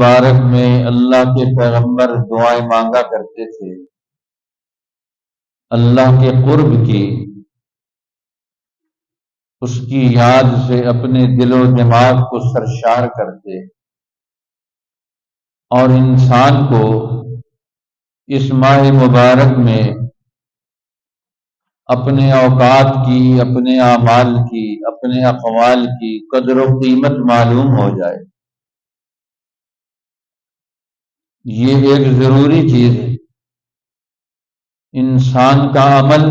مبارک میں اللہ کے پیغمبر دعائیں مانگا کرتے تھے، اللہ کے قرب کی، اس کی یاد سے اپنے دل و دماغ کو سرشار کرتے اور انسان کو اس ماہ مبارک میں اپنے اوقات کی، اپنے اعمال کی، اپنے اقوال کی قدر و قیمت معلوم ہو جائے۔ یہ ایک ضروری چیز ہے۔ انسان کا عمل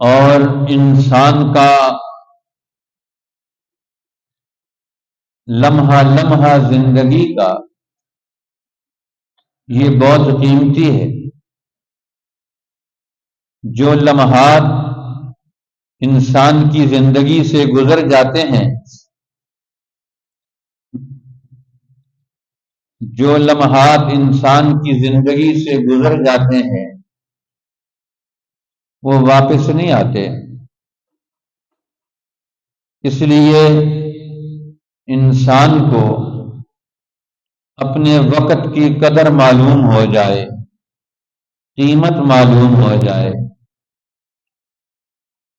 اور انسان کا لمحہ لمحہ زندگی کا یہ بہت قیمتی ہے۔ جو لمحات انسان کی زندگی سے گزر جاتے ہیں، جو لمحات انسان کی زندگی سے گزر جاتے ہیں وہ واپس نہیں آتے۔ اس لیے انسان کو اپنے وقت کی قدر معلوم ہو جائے، قیمت معلوم ہو جائے،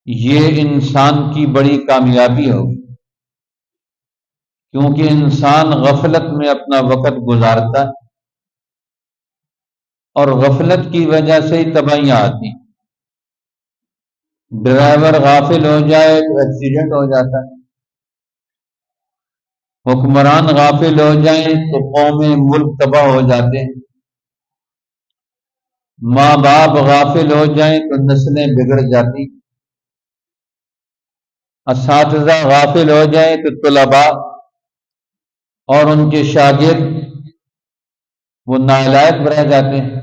یہ انسان کی بڑی کامیابی ہوگی، کیونکہ انسان غفلت میں اپنا وقت گزارتا ہے اور غفلت کی وجہ سے ہی تباہیاں آتی ہیں۔ ڈرائیور غافل ہو جائے تو ایکسیڈنٹ ہو جاتا ہے، حکمران غافل ہو جائیں تو قومیں ملک تباہ ہو جاتے ہیں، ماں باپ غافل ہو جائیں تو نسلیں بگڑ جاتی، اساتذہ غافل ہو جائیں تو طلباء اور ان کے شاگرد وہ نالائق رہ جاتے ہیں۔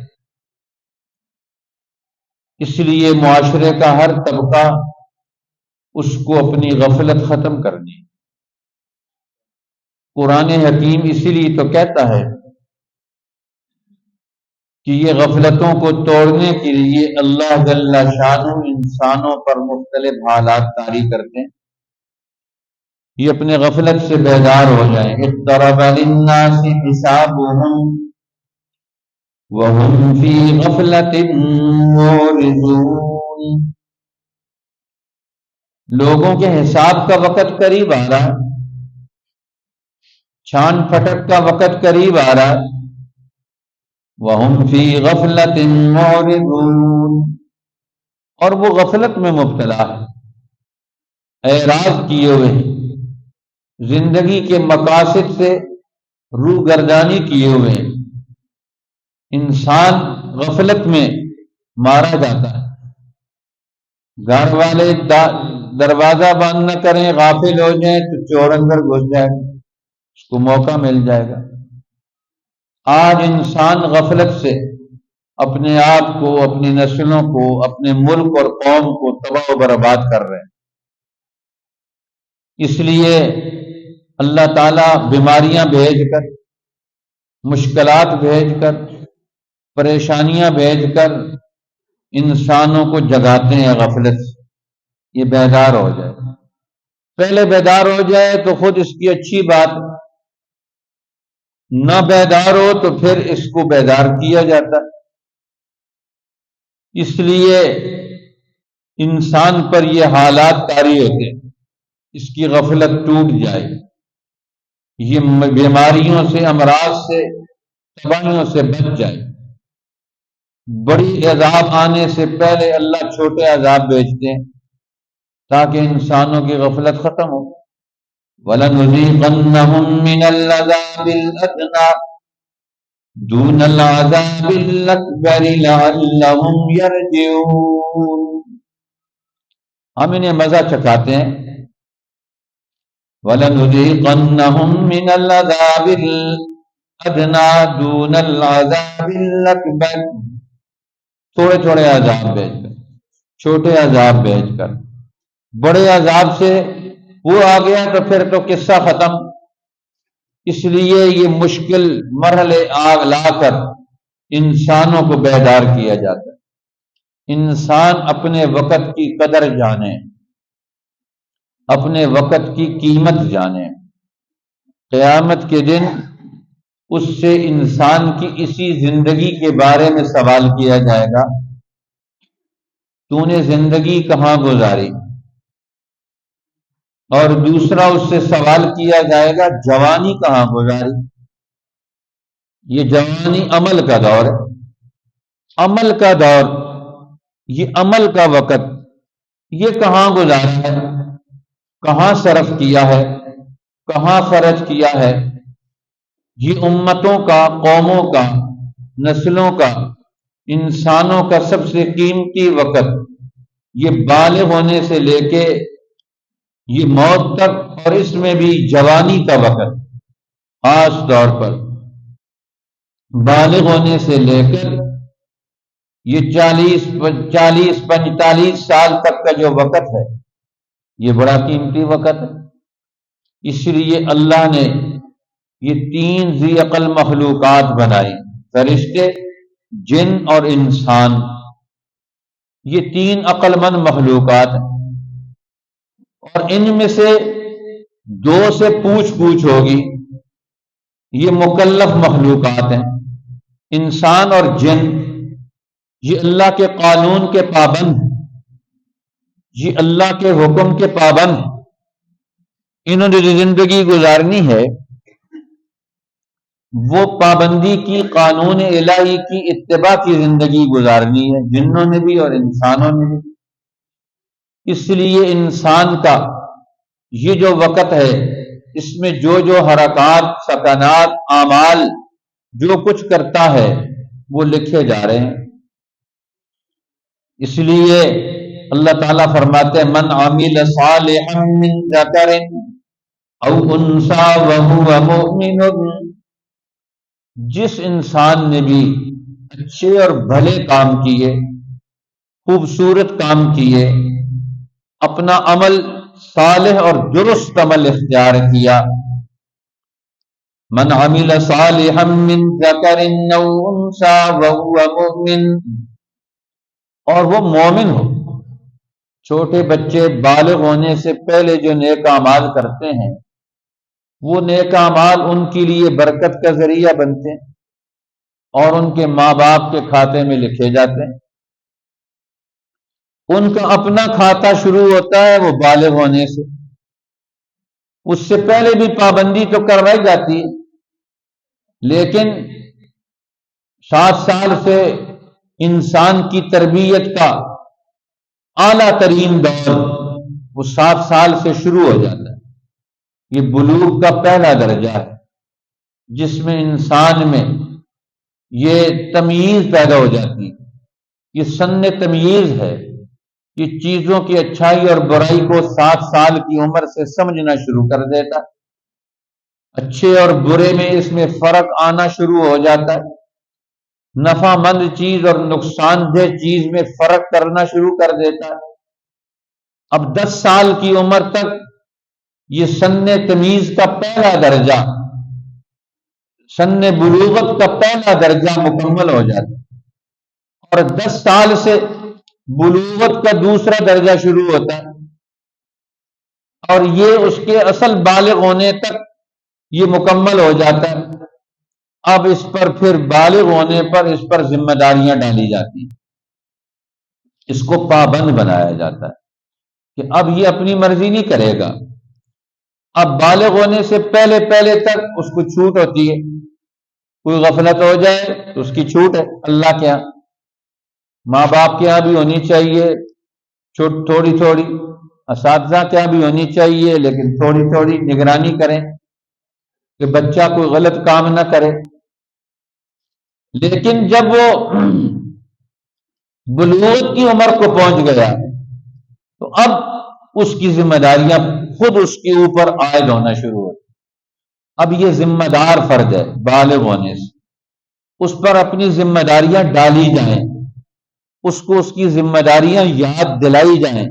اس لیے معاشرے کا ہر طبقہ اس کو اپنی غفلت ختم کرنی ہے۔ قرآن حکیم اسی لیے تو کہتا ہے کہ یہ غفلتوں کو توڑنے کے لیے اللہ جل شانہ انسانوں پر مختلف حالات طاری کرتے ہیں، یہ اپنے غفلت سے بیدار ہو جائیں۔ اقترب للناس حسابهم وهم في غفلة معرضون۔ لوگوں کے حساب کا وقت قریب آ رہا ہے، چھان پھٹک کا وقت قریب آ رہا ہے۔ وهم في غفلة معرضون، اور وہ غفلت میں مبتلا ہے، اعراض کیے ہوئے ہیں، زندگی کے مقاصد سے روگردانی کیے ہوئے ہیں۔ انسان غفلت میں مارا جاتا ہے، گھر والے دروازہ بند نہ کریں، غافل ہو جائیں تو چور اندر گھس جائے گا، اس کو موقع مل جائے گا۔ آج انسان غفلت سے اپنے آپ کو، اپنی نسلوں کو، اپنے ملک اور قوم کو تباہ و برباد کر رہے ہیں۔ اس لیے اللہ تعالیٰ بیماریاں بھیج کر، مشکلات بھیج کر، پریشانیاں بھیج کر انسانوں کو جگاتے ہیں غفلت سے، یہ بیدار ہو جائے۔ پہلے بیدار ہو جائے تو خود اس کی اچھی بات، نہ بیدار ہو تو پھر اس کو بیدار کیا جاتا ہے۔ اس لیے انسان پر یہ حالات طاری ہوتے ہیں، اس کی غفلت ٹوٹ جائے، یہ بیماریوں سے، امراض سے، تباہیوں سے بچ جائے۔ بڑی عذاب آنے سے پہلے اللہ چھوٹے عذاب بھیجتے ہیں تاکہ انسانوں کی غفلت ختم ہو۔ وَلَنُذِيقَنَّهُم مِّنَ الْعَذَابِ الْأَدْنَىٰ دُونَ الْعَذَابِ الْأَكْبَرِ لَعَلَّهُمْ يَرْجِعُونَ۔ ہم انہیں مزہ چکھاتے ہیں۔ وَلَنُذِيقَنَّهُم مِّنَ الْعَذَابِ الْأَدْنَىٰ دُونَ الْعَذَابِ الْأَكْبَرِ، تھوڑے تھوڑے عذاب بھیج کر، چھوٹے عذاب بھیج کر، بڑے عذاب سے وہ آ گیا تو پھر تو قصہ ختم۔ اس لیے یہ مشکل مرحلے آگ لا کر انسانوں کو بیدار کیا جاتا ہے۔ انسان اپنے وقت کی قدر جانے، اپنے وقت کی قیمت جانے، قیامت کے دن اس سے انسان کی اسی زندگی کے بارے میں سوال کیا جائے گا، تو نے زندگی کہاں گزاری؟ اور دوسرا اس سے سوال کیا جائے گا جوانی کہاں گزاری؟ یہ جوانی عمل کا دور ہے، عمل کا دور، یہ عمل کا وقت، یہ کہاں گزارا ہے، کہاں صرف کیا ہے، کہاں خرچ کیا ہے؟ یہ امتوں کا، قوموں کا، نسلوں کا، انسانوں کا سب سے قیمتی وقت، یہ بالغ ہونے سے لے کے یہ موت تک، اور اس میں بھی جوانی کا وقت، خاص طور پر بالغ ہونے سے لے کر یہ 40-45 سال تک کا جو وقت ہے، یہ بڑا قیمتی وقت ہے۔ اس لیے اللہ نے یہ 3 ذی عقل مخلوقات بنائی، فرشتے، جن اور انسان، یہ 3 عقل مند مخلوقات ہیں، اور ان میں سے 2 سے پوچھ ہوگی، یہ مکلف مخلوقات ہیں، انسان اور جن، یہ اللہ کے قانون کے پابند ہیں، یہ اللہ کے حکم کے پابند ہیں، انہوں نے جو زندگی گزارنی ہے وہ پابندی کی، قانون الہی کی اتباع کی زندگی گزارنی ہے، جنوں نے بھی اور انسانوں نے بھی۔ اس لیے انسان کا یہ جو وقت ہے، اس میں جو حرکات، سکنات، اعمال، جو کچھ کرتا ہے وہ لکھے جا رہے ہیں۔ اس لیے اللہ تعالیٰ فرماتے ہیں من عمل صالحا من ذکر او انثی وہو مؤمن، جس انسان نے بھی اچھے اور بھلے کام کیے، خوبصورت کام کیے، اپنا عمل صالح اور درست عمل اختیار کیا، من عمل صالحا من ذکر او انثی وہو مؤمن، اور وہ مومن ہو۔ چھوٹے بچے بالغ ہونے سے پہلے جو نیک اعمال کرتے ہیں، وہ نیک اعمال ان کے لیے برکت کا ذریعہ بنتے ہیں اور ان کے ماں باپ کے کھاتے میں لکھے جاتے ہیں۔ ان کا اپنا کھاتا شروع ہوتا ہے وہ بالغ ہونے سے، اس سے پہلے بھی پابندی تو کروائی جاتی ہے، لیکن 7 سال سے انسان کی تربیت کا اعلیٰ ترین دور وہ 7 سال سے شروع ہو جاتا ہے۔ یہ بلوغ کا پہلا درجہ ہے، جس میں انسان میں یہ تمییز پیدا ہو جاتی ہے، یہ سن تمییز ہے، یہ چیزوں کی اچھائی اور برائی کو 7 سال کی عمر سے سمجھنا شروع کر دیتا ہے، اچھے اور برے میں اس میں فرق آنا شروع ہو جاتا ہے، نفع مند چیز اور نقصان دہ چیز میں فرق کرنا شروع کر دیتا ہے۔ اب 10 سال کی عمر تک یہ سن تمیز کا پہلا درجہ، سن بلوغت کا پہلا درجہ مکمل ہو جاتا ہے، اور 10 سال سے بلوغت کا دوسرا درجہ شروع ہوتا ہے، اور یہ اس کے اصل بالغ ہونے تک یہ مکمل ہو جاتا ہے۔ اب اس پر پھر بالغ ہونے پر اس پر ذمہ داریاں ڈالی جاتی ہیں، اس کو پابند بنایا جاتا ہے کہ اب یہ اپنی مرضی نہیں کرے گا۔ اب بالغ ہونے سے پہلے تک اس کو چھوٹ ہوتی ہے، کوئی غفلت ہو جائے تو اس کی چھوٹ ہے، اللہ کے یہاں، ماں باپ کے یہاں بھی ہونی چاہیے تھوڑی تھوڑی، اساتذہ کے یہاں بھی ہونی چاہیے، لیکن تھوڑی تھوڑی نگرانی کریں کہ بچہ کوئی غلط کام نہ کرے۔ لیکن جب وہ بلوغت کی عمر کو پہنچ گیا تو اب اس کی ذمہ داریاں خود اس کے اوپر عائد ہونا شروع ہوتی۔ اب یہ ذمہ دار فرد ہے بالغ ہونے سے، اس پر اپنی ذمہ داریاں ڈالی جائیں، اس کو اس کی ذمہ داریاں یاد دلائی جائیں،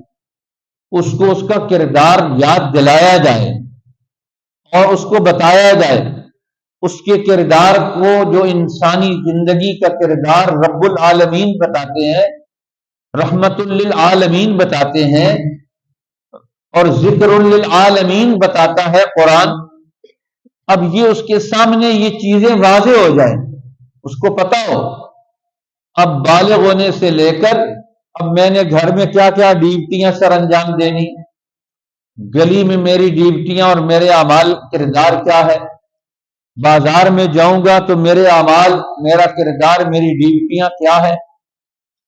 اس کو اس کا کردار یاد دلایا جائے اور اس کو بتایا جائے اس کے کردار کو، جو انسانی زندگی کا کردار رب العالمین بتاتے ہیں، رحمت للعالمین بتاتے ہیں، اور ذکر للعالمین بتاتا ہے قرآن، اب یہ اس کے سامنے یہ چیزیں واضح ہو جائیں، اس کو پتا ہو اب بالغ ہونے سے لے کر اب میں نے گھر میں کیا کیا ڈیوٹیاں سر انجام دینی، گلی میں میری ڈیوٹیاں اور میرے اعمال کردار کیا ہے، بازار میں جاؤں گا تو میرے اعمال، میرا کردار، میری ڈیوٹیاں کیا ہے،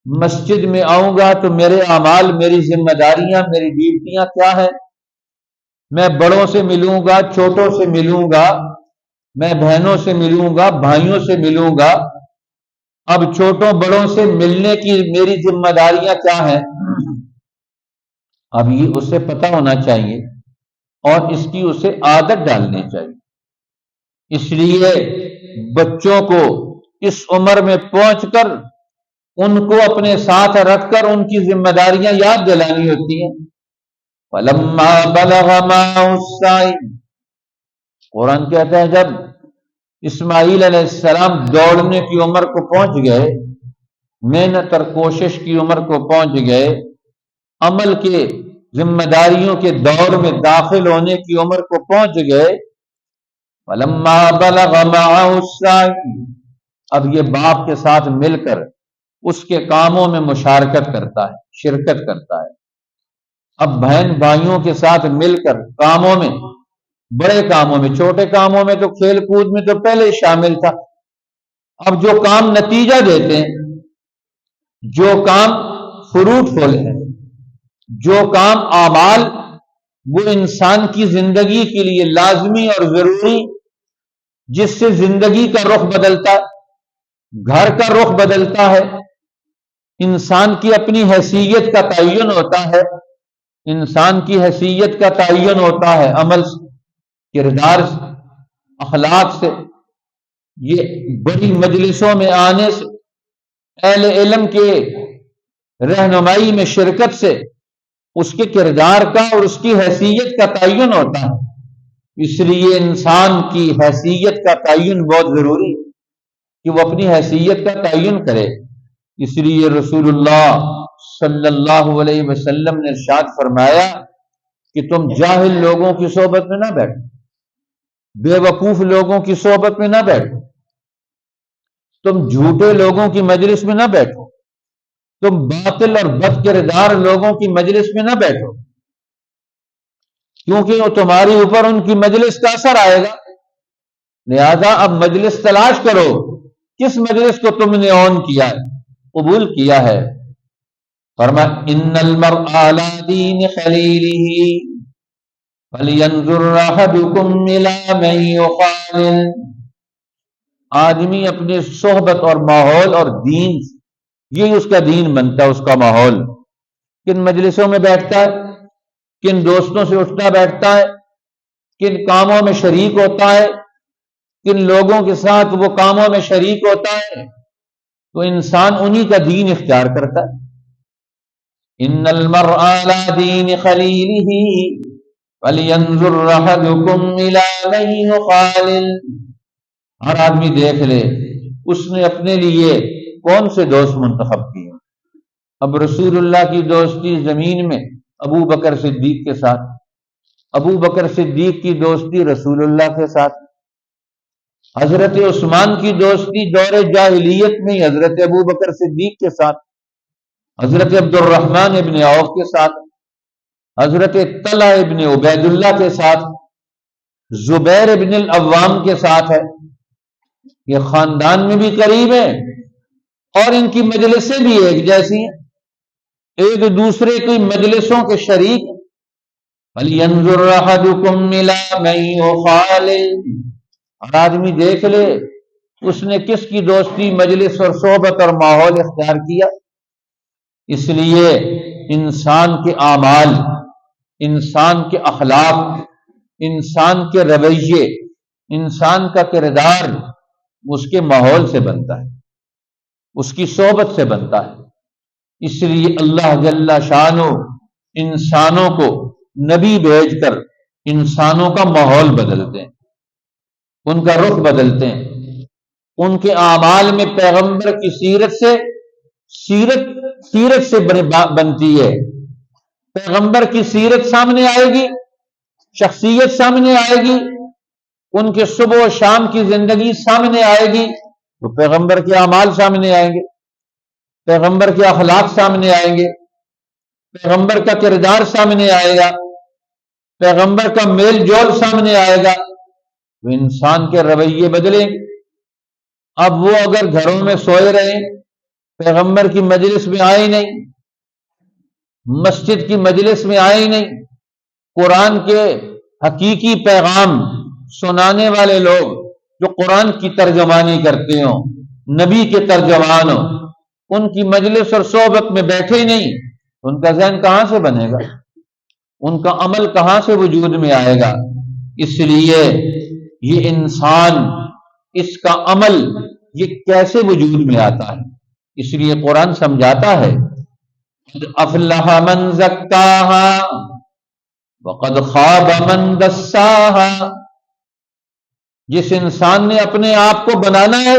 مسجد میں آؤں گا تو میرے اعمال، میری ذمہ داریاں، میری ڈیوٹیاں کیا ہے، میں بڑوں سے ملوں گا، چھوٹوں سے ملوں گا، میں بہنوں سے ملوں گا، بھائیوں سے ملوں گا، اب چھوٹوں بڑوں سے ملنے کی میری ذمہ داریاں کیا ہیں، اب یہ اسے پتہ ہونا چاہیے اور اس کی اسے عادت ڈالنی چاہیے۔ اس لیے بچوں کو اس عمر میں پہنچ کر ان کو اپنے ساتھ رکھ کر ان کی ذمہ داریاں یاد دلانی ہوتی ہیں۔ فَلَمَّا بَلَغَ مَعَهُ السَّعْيُ، قرآن کہتا ہے جب اسماعیل علیہ السلام دوڑنے کی عمر کو پہنچ گئے، محنت اور کوشش کی عمر کو پہنچ گئے، عمل کے ذمہ داریوں کے دور میں داخل ہونے کی عمر کو پہنچ گئے، فَلَمَّا بَلَغَ مَعَهُ السَّعْيُ، اب یہ باپ کے ساتھ مل کر اس کے کاموں میں مشارکت کرتا ہے، شرکت کرتا ہے۔ اب بہن بھائیوں کے ساتھ مل کر کاموں میں، بڑے کاموں میں، چھوٹے کاموں میں تو کھیل کود میں تو پہلے ہی شامل تھا، اب جو کام نتیجہ دیتے ہیں، جو کام فروٹفل ہے، جو کام اعمال وہ انسان کی زندگی کے لیے لازمی اور ضروری، جس سے زندگی کا رخ بدلتا ہے، گھر کا رخ بدلتا ہے، انسان کی اپنی حیثیت کا تعین ہوتا ہے، انسان کی حیثیت کا تعین ہوتا ہے عمل سے، کردار سے، اخلاق سے۔ یہ بڑی مجلسوں میں آنے سے، اہل علم کے رہنمائی میں شرکت سے اس کے کردار کا اور اس کی حیثیت کا تعین ہوتا ہے۔ اس لیے انسان کی حیثیت کا تعین بہت ضروری ہے کہ وہ اپنی حیثیت کا تعین کرے۔ اس لیے رسول اللہ صلی اللہ علیہ وسلم نے ارشاد فرمایا کہ تم جاہل لوگوں کی صحبت میں نہ بیٹھو، بے وقوف لوگوں کی صحبت میں نہ بیٹھو، تم جھوٹے لوگوں کی مجلس میں نہ بیٹھو، تم باطل اور بد کردار لوگوں کی مجلس میں نہ بیٹھو، کیونکہ وہ تمہاری اوپر ان کی مجلس کا اثر آئے گا۔ لہذا اب مجلس تلاش کرو، کس مجلس کو تم نے اون کیا ہے، قبول کیا ہے۔ فرمایا ان المرء علی دین خلیلہ فلینظر احدکم الی من یخالل، آدمی اپنے صحبت اور ماحول اور دین، یہی اس کا دین بنتا ہے، اس کا ماحول، کن مجلسوں میں بیٹھتا ہے، کن دوستوں سے اٹھتا بیٹھتا ہے، کن کاموں میں شریک ہوتا ہے، کن لوگوں کے ساتھ وہ کاموں میں شریک ہوتا ہے، تو انسان انہی کا دین اختیار کرتا ہے۔ ان المرء علی دین خلیلہ فلینظر احدکم الی من یخالل، ہر آدمی دیکھ لے اس نے اپنے لیے کون سے دوست منتخب کیے۔ اب رسول اللہ کی دوستی زمین میں ابو بکر صدیق کے ساتھ، ابو بکر صدیق کی دوستی رسول اللہ کے ساتھ، حضرت عثمان کی دوستی دور جاہلیت میں حضرت ابو بکر صدیق کے ساتھ، حضرت عبد الرحمن ابن عوف کے ساتھ، حضرت طلحہ ابن عبید اللہ کے ساتھ، زبیر ابن العوام کے ساتھ ہے۔ یہ خاندان میں بھی قریب ہیں اور ان کی مجلسیں بھی ایک جیسی ہیں، ایک دوسرے کی مجلسوں کے شریک۔ فَلْيَنْظُرْ أَحَدُكُمْ إِلَىٰ مَن يُخَالِلُ، اور آدمی دیکھ لے اس نے کس کی دوستی، مجلس اور صحبت اور ماحول اختیار کیا۔ اس لیے انسان کے اعمال، انسان کے اخلاق، انسان کے رویے، انسان کا کردار اس کے ماحول سے بنتا ہے، اس کی صحبت سے بنتا ہے۔ اس لیے اللہ جل شانہ انسانوں کو نبی بھیج کر انسانوں کا ماحول بدلتے ہیں، ان کا رخ بدلتے ہیں، ان کے اعمال میں پیغمبر کی سیرت سے بنتی ہے۔ پیغمبر کی سیرت سامنے آئے گی، شخصیت سامنے آئے گی، ان کے صبح و شام کی زندگی سامنے آئے گی تو پیغمبر کے اعمال سامنے آئیں گے، پیغمبر کے اخلاق سامنے آئیں گے، پیغمبر کا کردار سامنے آئے گا، پیغمبر کا میل جول سامنے آئے گا، تو انسان کے رویے بدلیں گے۔ اب وہ اگر گھروں میں سوئے رہے، پیغمبر کی مجلس میں آئے نہیں، مسجد کی مجلس میں آئے نہیں، قرآن کے حقیقی پیغام سنانے والے لوگ جو قرآن کی ترجمانی کرتے ہوں، نبی کے ترجمان ہوں، ان کی مجلس اور صحبت میں بیٹھے نہیں، ان کا ذہن کہاں سے بنے گا؟ ان کا عمل کہاں سے وجود میں آئے گا؟ اس لیے یہ انسان، اس کا عمل یہ کیسے وجود میں آتا ہے؟ اس لیے قرآن سمجھاتا ہے قد افلح من زکاہا وقد خاب من دساہا۔ جس انسان نے اپنے آپ کو بنانا ہے،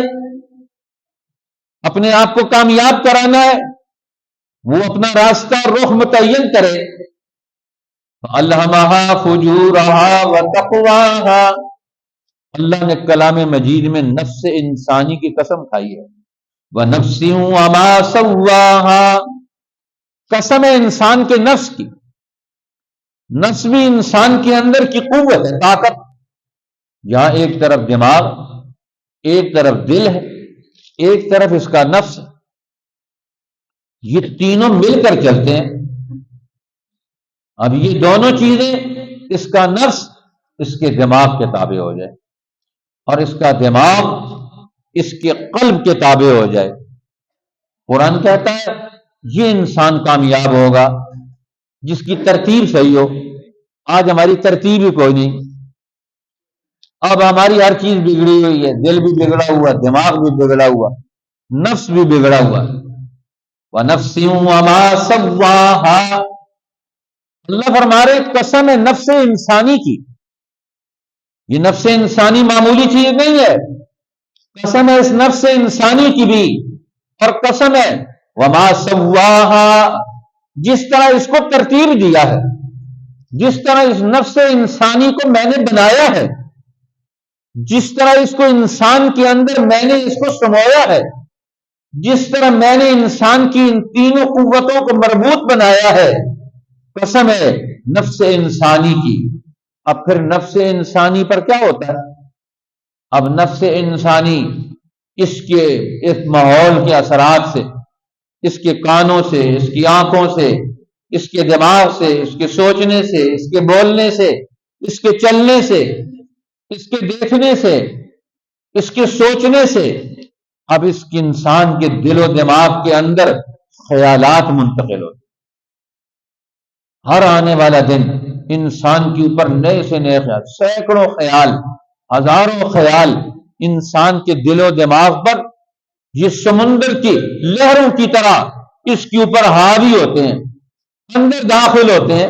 اپنے آپ کو کامیاب کرانا ہے، وہ اپنا راستہ رخ متعین کرے۔ فَأَلْهَمَهَا فُجُورَهَا وَتَقْوَاهَا، اللہ نے کلام مجید میں نفس انسانی کی قسم کھائی ہے، وَنَفْسٍ وَمَا سَوَّاهَا، قسم ہے انسان کے نفس کی۔ نفس بھی انسان کے اندر کی قوت ہے، طاقت، جہاں ایک طرف دماغ، ایک طرف دل ہے، ایک طرف اس کا نفس ہے، یہ تینوں مل کر چلتے ہیں۔ اب یہ دونوں چیزیں، اس کا نفس اس کے دماغ کے تابع ہو جائے اور اس کا دماغ اس کے قلب کے تابع ہو جائے، قرآن کہتا ہے یہ انسان کامیاب ہوگا جس کی ترتیب صحیح ہو۔ آج ہماری ترتیب ہی کوئی نہیں، اب ہماری ہر چیز بگڑی ہوئی ہے، دل بھی بگڑا ہوا، دماغ بھی بگڑا ہوا، نفس بھی بگڑا ہوا۔ وَنَفْسٍ وَمَا سَوَّاهَا، اللہ فرما رہے قسم ہے نفس انسانی کی۔ یہ نفس انسانی معمولی چیز نہیں ہے، قسم ہے اس نفس انسانی کی بھی، اور قسم ہے وَمَا سَوَّاهَا، جس طرح اس کو ترتیب دیا ہے، جس طرح اس نفس انسانی کو میں نے بنایا ہے، جس طرح اس کو انسان کے اندر میں نے اس کو سمویا ہے، جس طرح میں نے انسان کی ان تینوں قوتوں کو مربوط بنایا ہے، قسم ہے نفس انسانی کی۔ اب پھر نفس انسانی پر کیا ہوتا ہے؟ اب نفس انسانی اس کے اس ماحول کے اثرات سے، اس کے کانوں سے، اس کی آنکھوں سے، اس کے دماغ سے، اس کے سوچنے سے، اس کے بولنے سے، اس کے چلنے سے، اس کے دیکھنے سے، اس کے سوچنے سے، اب اس کے انسان کے دل و دماغ کے اندر خیالات منتقل ہوتے۔ ہر آنے والا دن انسان کے اوپر نئے سے نئے خیال، سینکڑوں خیال، ہزاروں خیال انسان کے دل و دماغ پر یہ سمندر کی لہروں کی طرح اس کے اوپر حاوی ہوتے ہیں، اندر داخل ہوتے ہیں،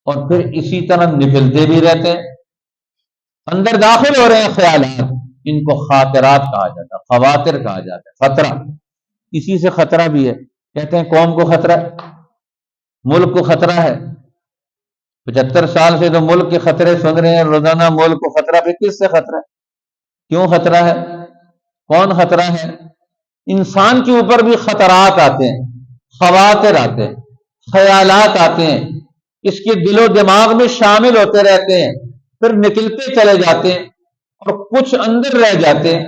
اور پھر اسی طرح نکلتے بھی رہتے ہیں۔ اندر داخل ہو رہے ہیں خیالات، ان کو خاطرات کہا جاتا ہے، خواطر کہا جاتا ہے، خطرہ۔ اسی سے خطرہ بھی ہے، کہتے ہیں قوم کو خطرہ ہے، ملک کو خطرہ ہے۔ 75 سال سے تو ملک کے خطرے سن رہے ہیں روزانہ، ملک کو خطرہ، پہ کس سے خطرہ ہے؟ کیوں خطرہ ہے؟ کون خطرہ ہے؟ انسان کے اوپر بھی خطرات آتے ہیں، خواطر آتے ہیں، خیالات آتے ہیں، اس کے دل و دماغ میں شامل ہوتے رہتے ہیں، پھر نکلتے چلے جاتے ہیں، اور کچھ اندر رہ جاتے ہیں۔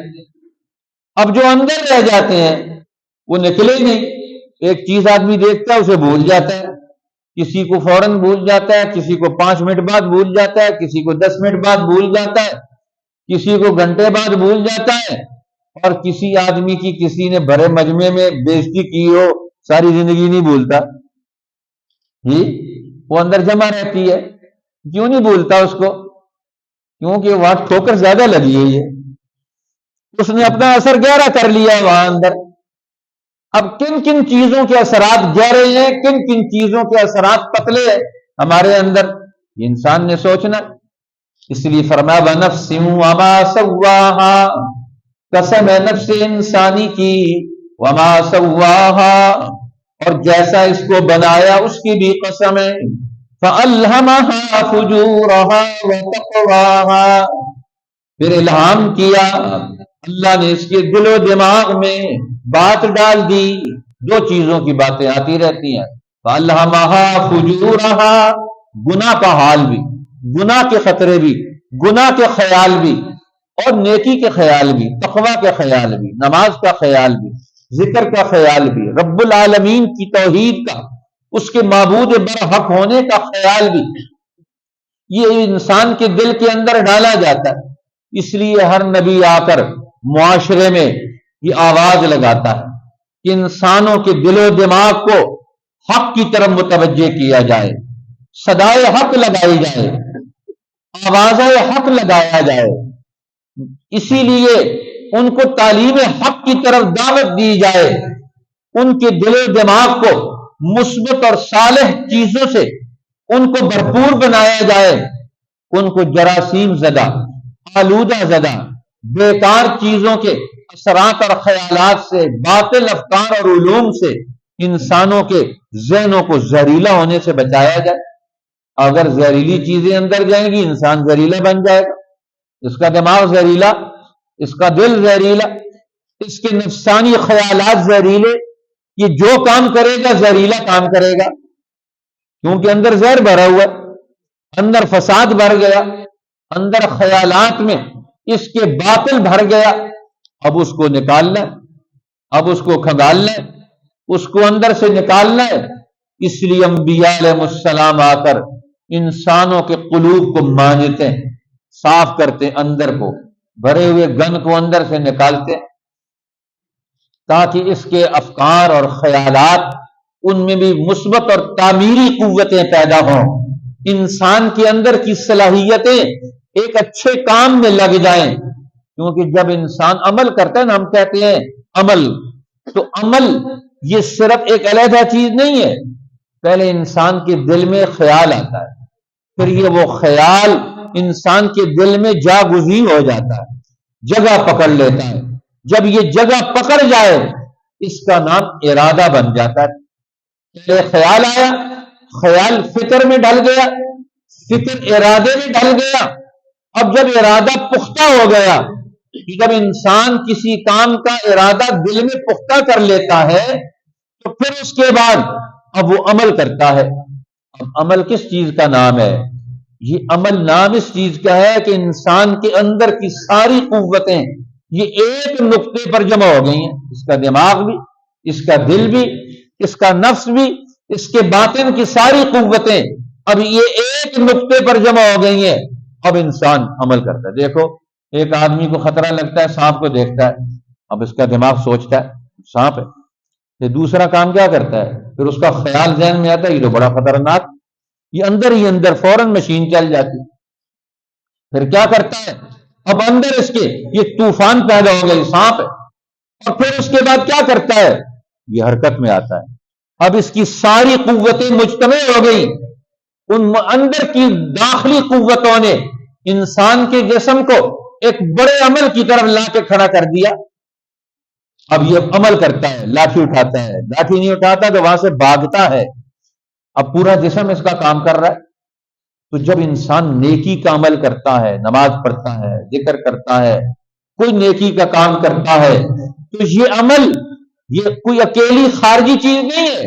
اب جو اندر رہ جاتے ہیں وہ نکلے ہی نہیں۔ ایک چیز آدمی دیکھتا ہے اسے بھول جاتا ہے، کسی کو فوراً بھول جاتا ہے، کسی کو 5 منٹ بعد بھول جاتا ہے، کسی کو 10 منٹ بعد بھول جاتا ہے، کسی کو گھنٹے بعد بھول جاتا ہے، اور کسی آدمی کی کسی نے بڑے مجمع میں بےزتی کی ہو ساری زندگی نہیں بھولتا، جی وہ اندر جمع رہتی ہے۔ کیوں نہیں بھولتا اس کو؟ کیونکہ وہاں ٹھوکر زیادہ لگی ہوئی ہے، اس نے اپنا اثر گہرا کر لیا وہاں اندر۔ اب کن کن چیزوں کے اثرات گہرے ہیں، کن کن چیزوں کے اثرات پتلے ہیں ہمارے اندر، یہ انسان نے سوچنا۔ اس لیے فرمایا وَنَفْسٍ وَمَا سَوَّاهَا، قسم ہے نفس انسانی کی، وما سواہا، اور جیسا اس کو بنایا اس کی بھی قسم ہے، فَأَلْهَمَهَا فُجُورَهَا وَتَقْوَاهَا، پھر الہام کیا، اللہ نے اس کے دل و دماغ میں بات ڈال دی. دو چیزوں کی باتیں آتی رہتی ہیں، فَأَلْهَمَهَا فُجُورَهَا، گناہ کا حال بھی، گناہ کے خطرے بھی، گناہ کے خیال بھی، اور نیکی کے خیال بھی، تقوی کے خیال بھی، نماز کا خیال بھی، ذکر کا خیال بھی، رب العالمین کی توحید کا، اس کے معبود برحق ہونے کا خیال بھی، یہ انسان کے دل کے اندر ڈالا جاتا ہے. اس لیے ہر نبی آ کر معاشرے میں یہ آواز لگاتا ہے کہ انسانوں کے دل و دماغ کو حق کی طرف متوجہ کیا جائے، صدائے حق لگائی جائے، آواز حق لگایا جائے. اسی لیے ان کو تعلیم حق کی طرف دعوت دی جائے، ان کے دل و دماغ کو مثبت اور صالح چیزوں سے ان کو بھرپور بنایا جائے، ان کو جراثیم زدہ، آلودہ زدہ، بیکار چیزوں کے اثرات اور خیالات سے، باطل افکار اور علوم سے انسانوں کے ذہنوں کو زہریلا ہونے سے بچایا جائے. اگر زہریلی چیزیں اندر جائیں گی انسان زہریلا بن جائے گا، اس کا دماغ زہریلا، اس کا دل زہریلا، اس کے نفسانی خیالات زہریلے، یہ جو کام کرے گا زہریلا کام کرے گا، کیونکہ اندر زہر بھرا ہوا، اندر فساد بھر گیا، اندر خیالات میں اس کے باطل بھر گیا. اب اس کو نکالنا ہے، اب اس کو کھنگالنا ہے، اس کو اندر سے نکالنا ہے. اس لیے انبیاء علیہ السلام آ کر انسانوں کے قلوب کو مانجتے ہیں، صاف کرتے ہیں، اندر کو بھرے ہوئے گن کو اندر سے نکالتے ہیں، تاکہ اس کے افکار اور خیالات ان میں بھی مثبت اور تعمیری قوتیں پیدا ہوں، انسان کے اندر کی صلاحیتیں ایک اچھے کام میں لگ جائیں. کیونکہ جب انسان عمل کرتا ہے نا، ہم کہتے ہیں عمل، تو عمل یہ صرف ایک علیحدہ چیز نہیں ہے. پہلے انسان کے دل میں خیال آتا ہے، پھر یہ وہ خیال انسان کے دل میں جاگزین ہو جاتا ہے، جگہ پکڑ لیتا ہے. جب یہ جگہ پکڑ جائے اس کا نام ارادہ بن جاتا ہے. پہلے خیال آیا، خیال فکر میں ڈل گیا، فکر ارادے میں ڈل گیا. اب جب ارادہ پختہ ہو گیا، جب انسان کسی کام کا ارادہ دل میں پختہ کر لیتا ہے تو پھر اس کے بعد اب وہ عمل کرتا ہے. اب عمل کس چیز کا نام ہے؟ یہ عمل نام اس چیز کا ہے کہ انسان کے اندر کی ساری قوتیں یہ ایک نقطے پر جمع ہو گئی ہیں، اس کا دماغ بھی، اس کا دل بھی، اس کا نفس بھی، اس کے باطن کی ساری قوتیں اب یہ ایک نقطے پر جمع ہو گئی ہیں. اب انسان عمل کرتا ہے. دیکھو ایک آدمی کو خطرہ لگتا ہے، سانپ کو دیکھتا ہے، اب اس کا دماغ سوچتا ہے سانپ ہے، پھر دوسرا کام کیا کرتا ہے، پھر اس کا خیال ذہن میں آتا ہے یہ تو بڑا خطرناک، یہ اندر ہی اندر فوراً مشین چل جاتی. پھر کیا کرتا ہے، اب اندر اس کے یہ طوفان پیدا ہو گئی، سانپ ہے، اور پھر اس کے بعد کیا کرتا ہے، یہ حرکت میں آتا ہے. اب اس کی ساری قوتیں مجتمع ہو گئی، ان اندر کی داخلی قوتوں نے انسان کے جسم کو ایک بڑے عمل کی طرف لا کے کھڑا کر دیا. اب یہ عمل کرتا ہے، لاٹھی اٹھاتا ہے، لاٹھی نہیں اٹھاتا تو وہاں سے بھاگتا ہے، اب پورا جسم اس کا کام کر رہا ہے. تو جب انسان نیکی کا عمل کرتا ہے، نماز پڑھتا ہے، ذکر کرتا ہے، کوئی نیکی کا کام کرتا ہے، تو یہ عمل یہ کوئی اکیلی خارجی چیز نہیں ہے،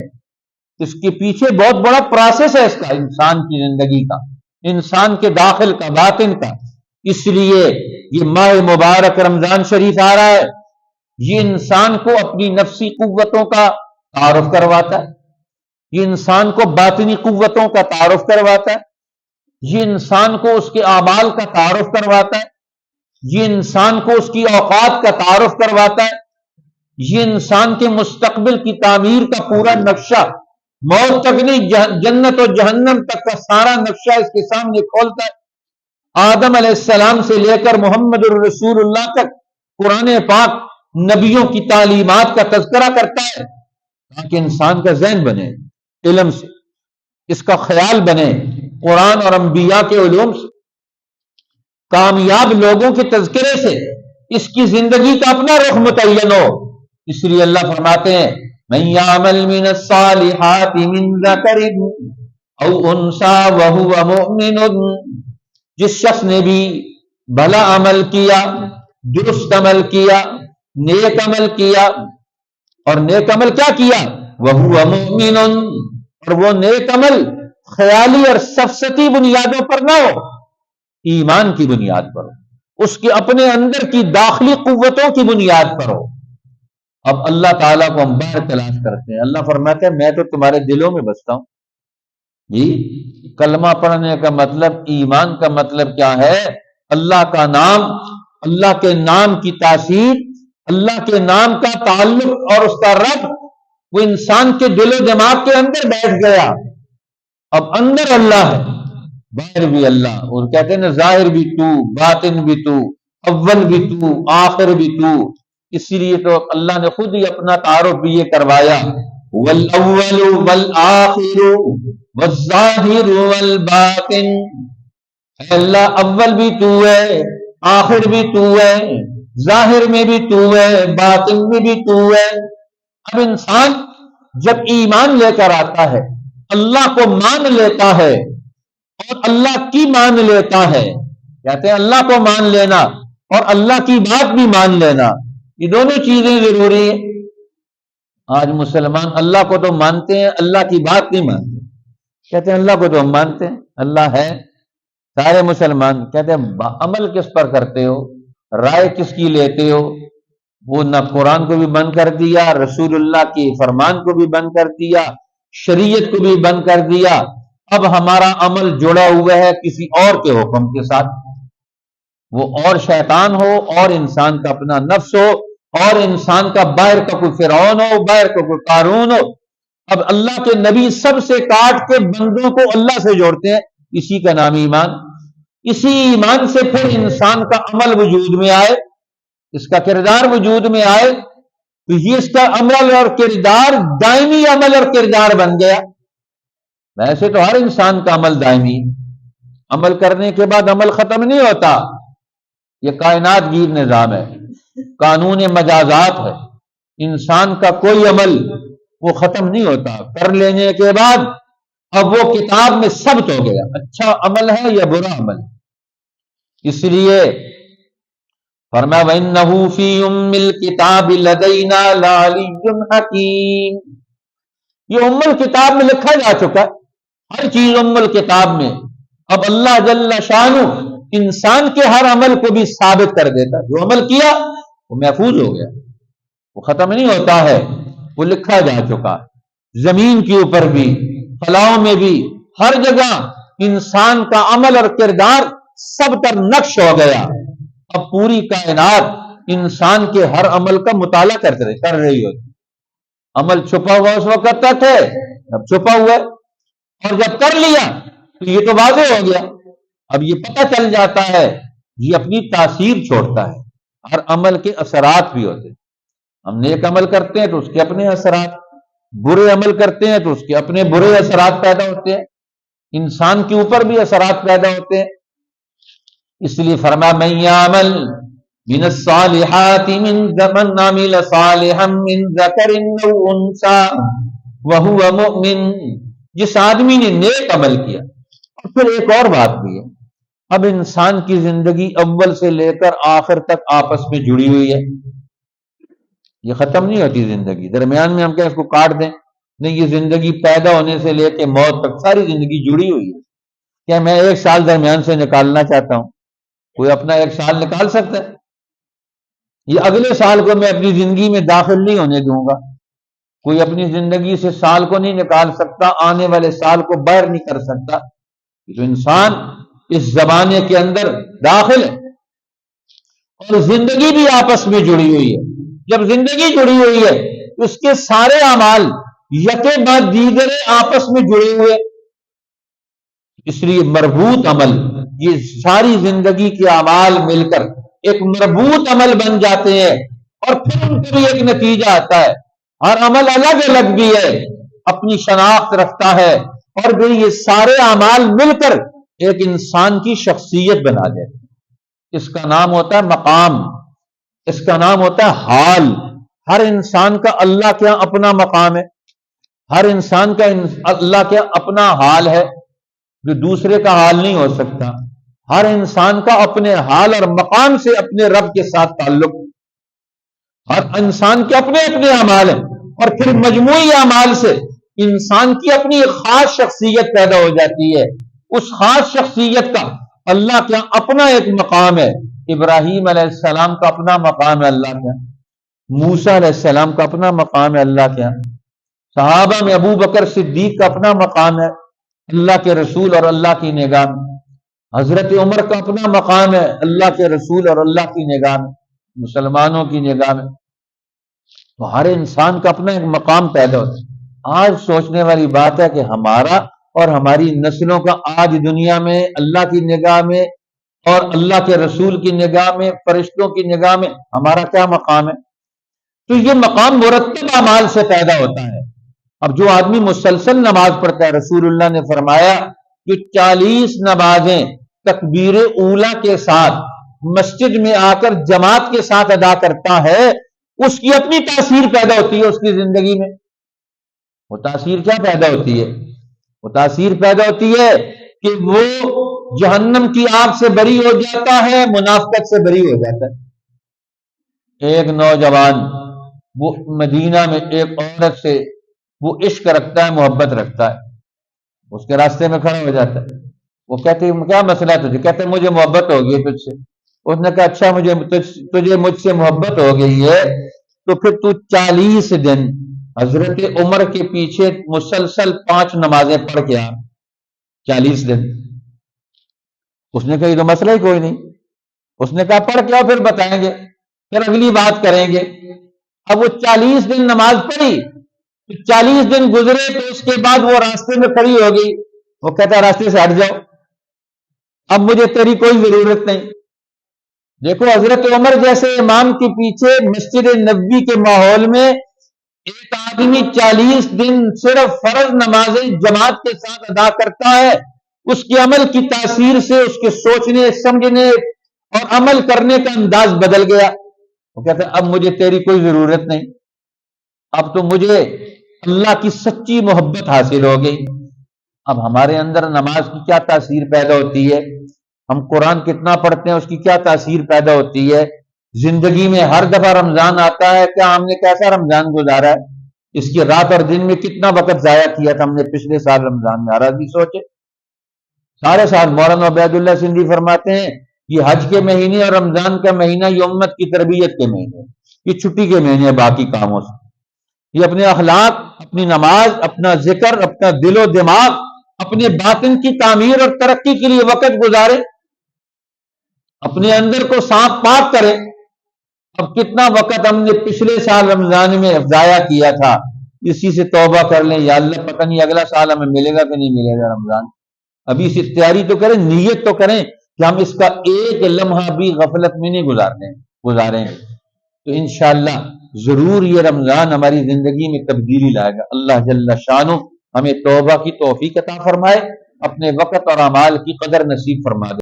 اس کے پیچھے بہت بڑا پروسیس ہے اس کا، انسان کی زندگی کا، انسان کے داخل کا، باطن کا. اس لیے یہ ماہ مبارک رمضان شریف آ رہا ہے، یہ انسان کو اپنی نفسی قوتوں کا تعارف کرواتا ہے، یہ انسان کو باطنی قوتوں کا تعارف کرواتا ہے، یہ انسان کو اس کے اعمال کا تعارف کرواتا ہے، یہ انسان کو اس کی اوقات کا تعارف کرواتا ہے، یہ انسان کے مستقبل کی تعمیر کا پورا نقشہ، موت تک نہیں جنت و جہنم تک کا سارا نقشہ اس کے سامنے کھولتا ہے. آدم علیہ السلام سے لے کر محمد الرسول اللہ تک قرآن پاک نبیوں کی تعلیمات کا تذکرہ کرتا ہے تاکہ انسان کا ذہن بنے علم سے، اس کا خیال بنے قرآن اور انبیاء کے علوم سے، کامیاب لوگوں کے تذکرے سے اس کی زندگی کا اپنا رخ متعین ہو. اس لیے اللہ فرماتے ہیں من یعمل من الصالحات من ذکر او انثی وہو مؤمن، جس شخص نے بھی بھلا عمل کیا، درست عمل کیا، نیک عمل کیا، اور نیک عمل کیا کیا؟ وَهُوَ مُؤْمِنٌ، اور وہ نیک عمل خیالی اور سفسطی بنیادوں پر نہ ہو، ایمان کی بنیاد پر ہو، اس کے اپنے اندر کی داخلی قوتوں کی بنیاد پر ہو۔ اب اللہ تعالیٰ کو ہم باہر تلاش کرتے ہیں، اللہ فرماتے ہیں میں تو تمہارے دلوں میں بستا ہوں۔ جی، کلمہ پڑھنے کا مطلب، ایمان کا مطلب کیا ہے؟ اللہ کا نام، اللہ کے نام کی تاثیر، اللہ کے نام کا تعلق اور اس کا رب وہ انسان کے دل و دماغ کے اندر بیٹھ گیا۔ اب اندر اللہ ہے، باہر بھی اللہ، اور کہتے ہیں نا ظاہر بھی تو، باطن بھی تو، اول بھی تو، آخر بھی تو۔ اسی لیے تو اللہ نے خود ہی اپنا تعارف بھی یہ کروایا، والاول والآخر والظاہر والباطن۔ اے اللہ، اول بھی تو ہے، آخر بھی تو ہے، ظاہر میں بھی تو ہے، باطن میں بھی تو ہے۔ اب انسان جب ایمان لے کر آتا ہے، اللہ کو مان لیتا ہے اور اللہ کی مان لیتا ہے، کہتے ہیں اللہ کو مان لینا اور اللہ کی بات بھی مان لینا، یہ دونوں چیزیں ضروری ہیں۔ آج مسلمان اللہ کو تو مانتے ہیں، اللہ کی بات نہیں مانتے، کہتے ہیں اللہ کو تو ہم مانتے ہیں، اللہ ہے۔ سارے مسلمان کہتے ہیں عمل کس پر کرتے ہو، رائے کس کی لیتے ہو؟ وہ نہ قرآن کو بھی بند کر دیا، رسول اللہ کی فرمان کو بھی بند کر دیا، شریعت کو بھی بند کر دیا۔ اب ہمارا عمل جڑا ہوا ہے کسی اور کے حکم کے ساتھ، وہ اور شیطان ہو، اور انسان کا اپنا نفس ہو، اور انسان کا باہر کا کوئی فرعون ہو، باہر کا کوئی قارون ہو۔ اب اللہ کے نبی سب سے کاٹ کے بندوں کو اللہ سے جوڑتے ہیں، اسی کا نام ایمان۔ اسی ایمان سے پھر انسان کا عمل وجود میں آئے، اس کا کردار وجود میں آئے، تو یہ اس کا عمل اور کردار دائمی عمل اور کردار بن گیا۔ ویسے تو ہر انسان کا عمل دائمی، عمل کرنے کے بعد عمل ختم نہیں ہوتا، یہ کائنات گیر نظام ہے، قانون مجازات ہے۔ انسان کا کوئی عمل وہ ختم نہیں ہوتا، کر لینے کے بعد اب وہ کتاب میں ثبت ہو گیا، اچھا عمل ہے یا برا عمل۔ اس لیے فرمایا وَإِنَّهُ فِي أُمِّ الْكِتَابِ لَدَيْنَا لَعَلِيٌّ حَكِيمٌ، یہ ام الکتاب میں لکھا جا چکا، ہر چیز ام الکتاب میں۔ اب اللہ جل شانہ انسان کے ہر عمل کو بھی ثابت کر دیتا، جو عمل کیا وہ محفوظ ہو گیا، وہ ختم نہیں ہوتا ہے، وہ لکھا جا چکا۔ زمین کے اوپر بھی، خلاؤں میں بھی، ہر جگہ انسان کا عمل اور کردار سب پر نقش ہو گیا۔ اب پوری کائنات انسان کے ہر عمل کا مطالعہ کر رہی ہوتی، عمل چھپا ہوا اس وقت تک ہے، اب چھپا ہوا ہے، اور جب کر لیا تو یہ تو واضح ہو گیا، اب یہ پتہ چل جاتا ہے، یہ اپنی تاثیر چھوڑتا ہے۔ ہر عمل کے اثرات بھی ہوتے ہیں، ہم نیک عمل کرتے ہیں تو اس کے اپنے اثرات، برے عمل کرتے ہیں تو اس کے اپنے برے اثرات پیدا ہوتے ہیں، انسان کے اوپر بھی اثرات پیدا ہوتے ہیں۔ اس لیے فرمایا من یعمل من الصالحات من عمل صالحا من ذکر او انثی وهو مؤمن، جس آدمی نے نیک عمل کیا۔ اور پھر ایک اور بات بھی ہے، اب انسان کی زندگی اول سے لے کر آخر تک آپس میں جڑی ہوئی ہے، یہ ختم نہیں ہوتی زندگی، درمیان میں ہم کیا اس کو کاٹ دیں؟ نہیں، یہ زندگی پیدا ہونے سے لے کے موت تک ساری زندگی جڑی ہوئی ہے۔ کیا میں ایک سال درمیان سے نکالنا چاہتا ہوں؟ کوئی اپنا ایک سال نکال سکتا ہے؟ یہ اگلے سال کو میں اپنی زندگی میں داخل نہیں ہونے دوں گا، کوئی اپنی زندگی سے سال کو نہیں نکال سکتا، آنے والے سال کو باہر نہیں کر سکتا۔ تو انسان اس زمانے کے اندر داخل ہے، اور زندگی بھی آپس میں جڑی ہوئی ہے۔ جب زندگی جڑی ہوئی ہے تو اس کے سارے اعمال یکے بعد دیگرے آپس میں جڑے ہوئے، اس لیے مربوط عمل، یہ ساری زندگی کے اعمال مل کر ایک مربوط عمل بن جاتے ہیں، اور پھر ان کا بھی ایک نتیجہ آتا ہے۔ ہر عمل الگ الگ بھی ہے، اپنی شناخت رکھتا ہے، اور پھر یہ سارے اعمال مل کر ایک انسان کی شخصیت بنا دیتے ہیں۔ اس کا نام ہوتا ہے مقام، اس کا نام ہوتا ہے حال۔ ہر انسان کا اللہ کے ہاں اپنا مقام ہے، ہر انسان کا اللہ کے ہاں اپنا حال ہے، جو دوسرے کا حال نہیں ہو سکتا۔ ہر انسان کا اپنے حال اور مقام سے اپنے رب کے ساتھ تعلق، ہر انسان کے اپنے اپنے اعمال ہیں، اور پھر مجموعی اعمال سے انسان کی اپنی ایک خاص شخصیت پیدا ہو جاتی ہے۔ اس خاص شخصیت کا اللہ کے یہاں اپنا ایک مقام ہے۔ ابراہیم علیہ السلام کا اپنا مقام ہے اللہ کے یہاں، موسیٰ علیہ السلام کا اپنا مقام ہے اللہ کے یہاں، صحابہ میں ابو بکر صدیق کا اپنا مقام ہے اللہ کے رسول اور اللہ کی نگاہ میں، حضرت عمر کا اپنا مقام ہے اللہ کے رسول اور اللہ کی نگاہ میں، مسلمانوں کی نگاہ میں۔ تو ہر انسان کا اپنا ایک مقام پیدا ہوتا ہے۔ آج سوچنے والی بات ہے کہ ہمارا اور ہماری نسلوں کا آج دنیا میں اللہ کی نگاہ میں اور اللہ کے رسول کی نگاہ میں، فرشتوں کی نگاہ میں ہمارا کیا مقام ہے؟ تو یہ مقام مرتب اعمال سے پیدا ہوتا ہے۔ اب جو آدمی مسلسل نماز پڑھتا ہے، رسول اللہ نے فرمایا جو 40 نمازیں تکبیر اولا کے ساتھ مسجد میں آ کر جماعت کے ساتھ ادا کرتا ہے، اس کی اپنی تاثیر پیدا ہوتی ہے اس کی زندگی میں۔ وہ تاثیر کیا پیدا ہوتی ہے؟ وہ تاثیر پیدا ہوتی ہے کہ وہ جہنم کی آگ سے بری ہو جاتا ہے، منافقت سے بری ہو جاتا ہے۔ ایک نوجوان وہ مدینہ میں ایک عورت سے وہ عشق رکھتا ہے، محبت رکھتا ہے، اس کے راستے میں کھڑا ہو جاتا ہے، وہ کہتے ہیں کیا مسئلہ ہے تجھے؟ کہتے ہیں مجھے محبت ہو گئی تجھ سے۔ اس نے کہا اچھا تجھے مجھ سے محبت ہو گئی ہے تو پھر تو 40 دن حضرت عمر کے پیچھے مسلسل 5 نمازیں پڑھ کے آ، 40 دن۔ اس نے کہا یہ تو مسئلہ ہی کوئی نہیں۔ اس نے کہا پڑھ کے آؤ پھر بتائیں گے، پھر اگلی بات کریں گے۔ اب وہ 40 دن نماز پڑھی، 40 دن گزرے تو اس کے بعد وہ راستے میں کھڑی ہو گئی، وہ کہتا راستے سے ہٹ جاؤ، اب مجھے تیری کوئی ضرورت نہیں۔ دیکھو حضرت عمر جیسے امام کے پیچھے مسجد نبوی کے ماحول میں ایک آدمی 40 دن صرف فرض نمازیں جماعت کے ساتھ ادا کرتا ہے، اس کے عمل کی تاثیر سے اس کے سوچنے سمجھنے اور عمل کرنے کا انداز بدل گیا۔ وہ کہتا ہے اب مجھے تیری کوئی ضرورت نہیں، اب تو مجھے اللہ کی سچی محبت حاصل ہو گئی۔ اب ہمارے اندر نماز کی کیا تاثیر پیدا ہوتی ہے؟ ہم قرآن کتنا پڑھتے ہیں اس کی کیا تاثیر پیدا ہوتی ہے؟ زندگی میں ہر دفعہ رمضان آتا ہے کیا ہم نے کیسا رمضان گزارا ہے؟ اس کی رات اور دن میں کتنا وقت ضائع کیا تھا ہم نے پچھلے سال رمضان میں؟ آرا بھی سوچے۔ سارے سال مولانا عبید اللہ سندھی فرماتے ہیں یہ حج کے مہینے اور رمضان کا مہینہ یہ امت کی تربیت کے مہینے، یہ چھٹی کے مہینے باقی کاموں سے۔ یہ اپنے اخلاق، اپنی نماز، اپنا ذکر، اپنا دل و دماغ، اپنے باطن کی تعمیر اور ترقی کے لیے وقت گزارے، اپنے اندر کو صاف پاک کرے۔ اب کتنا وقت ہم نے پچھلے سال رمضان میں ضائع کیا تھا، اسی سے توبہ کر لیں، یا اللہ پتہ نہیں اگلا سال ہمیں ملے گا کہ نہیں ملے گا رمضان۔ ابھی سے تیاری تو کریں، نیت تو کریں کہ ہم اس کا ایک لمحہ بھی غفلت میں نہیں گزاریں گے، تو انشاءاللہ ضرور یہ رمضان ہماری زندگی میں تبدیلی لائے گا۔ اللہ جل شانہ ہمیں توبہ کی توفیق عطا فرمائے، اپنے وقت اور اعمال کی قدر نصیب فرما دے۔